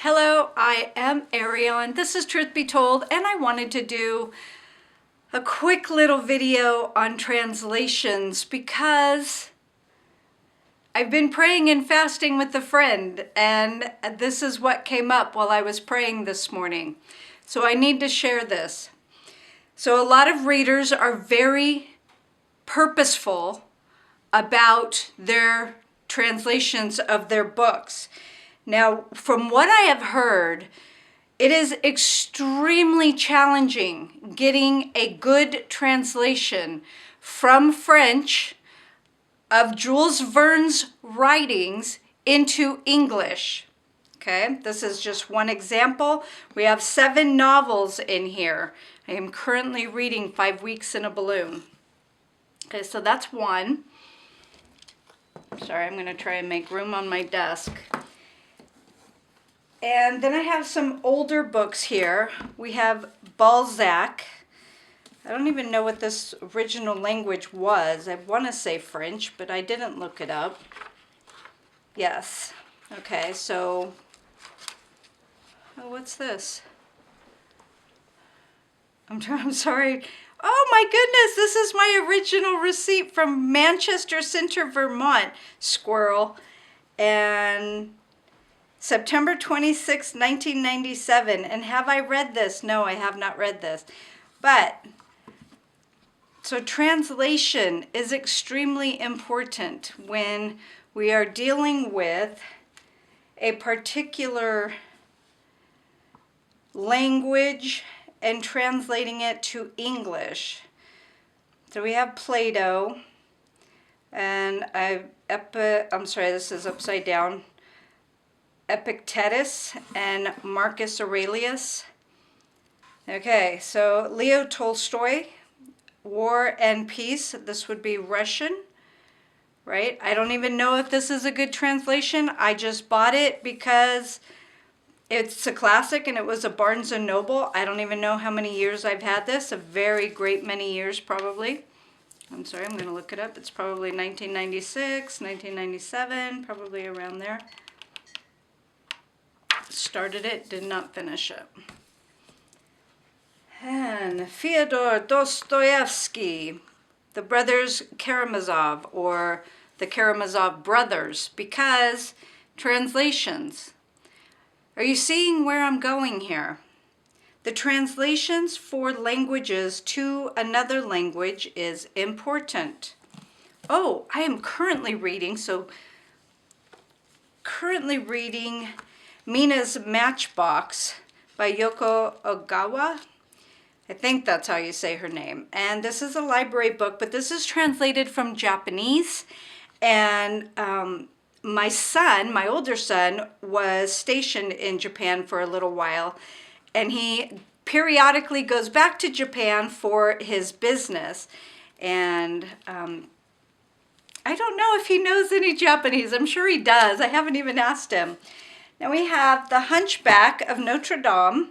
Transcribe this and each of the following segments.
Hello, I am Arion. This is Truth Be Told, and I wanted to do a quick little video on translations because I've been praying and fasting with a friend, and this is what came up while I was praying this morning. So I need to share this. So a lot of readers are very purposeful about their translations of their books. Now, from what I have heard, it is extremely challenging getting a good translation from French of Jules Verne's writings into English. Okay, this is just one example. We have 7 novels in here. I am currently reading 5 Weeks in a Balloon. Okay, so that's one. Sorry, I'm going to try and make room on my desk. And then I have some older books here. We have Balzac. I don't even know what this original language was. I want to say French, but I didn't look it up. Yes. Okay, so, oh, what's this? I'm sorry. Oh my goodness, this is my original receipt from Manchester Center, Vermont. Squirrel. And September 26, 1997. And have I read this? No, I have not read this. But, so translation is extremely important when we are dealing with a particular language and translating it to English. So we have Plato, and I'm sorry, this is upside down. Epictetus and Marcus Aurelius. Okay, so Leo Tolstoy, War and Peace. This would be Russian, right? I don't even know if this is a good translation. I just bought it because it's a classic and it was a Barnes & Noble. I don't even know how many years I've had this. A very great many years probably. I'm sorry, I'm going to look it up. It's probably 1996, 1997, probably around there. Started it, did not finish it. And Fyodor Dostoevsky, the brothers Karamazov, or the Karamazov brothers, because translations. Are you seeing where I'm going here? The translations for languages to another language is important. Oh, I am currently reading Mina's Matchbox by Yoko Ogawa. I think that's how you say her name. And this is a library book, but this is translated from Japanese. And my older son, was stationed in Japan for a little while. And he periodically goes back to Japan for his business. And I don't know if he knows any Japanese. I'm sure he does. I haven't even asked him. Now we have The Hunchback of Notre Dame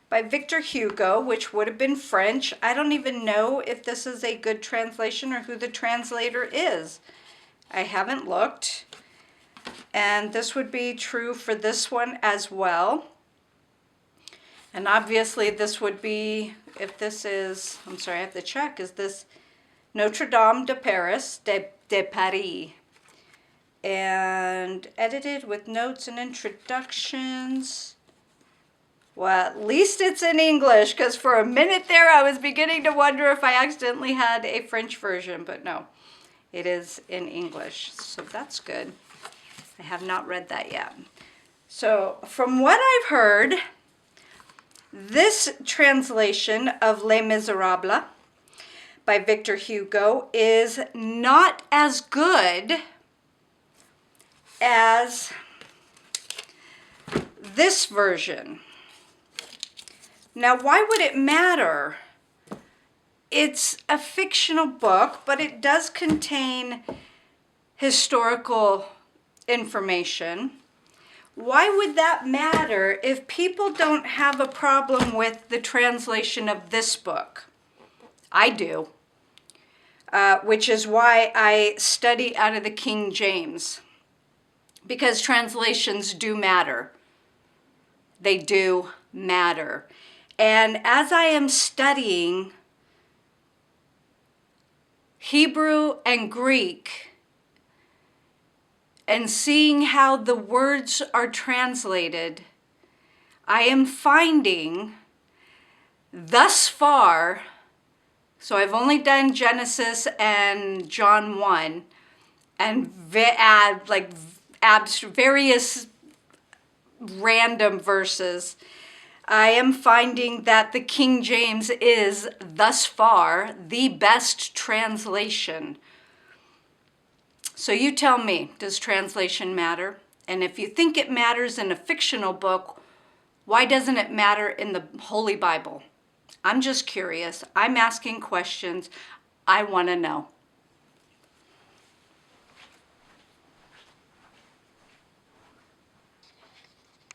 by Victor Hugo, which would have been French. I don't even know if this is a good translation or who the translator is. I haven't looked. And this would be true for this one as well. And obviously this would be, if this is, I'm sorry, I have to check, is this Notre Dame de Paris, de Paris? And edited with notes and introductions. Well, at least it's in English, because for a minute there I was beginning to wonder if I accidentally had a French version, but no, it is in English, so that's good. I have not read that yet. So from what I've heard, this translation of Les Miserables by Victor Hugo is not as good as this version. Now, why would it matter? It's a fictional book, but it does contain historical information. Why would that matter if people don't have a problem with the translation of this book? I do, which is why I study out of the King James. Because translations do matter. They do matter. And as I am studying Hebrew and Greek and seeing how the words are translated, I am finding thus far, so I've only done Genesis and John 1, and various random verses. I am finding that the King James is, thus far, the best translation. So you tell me, does translation matter? And if you think it matters in a fictional book, why doesn't it matter in the Holy Bible? I'm just curious. I'm asking questions. I want to know.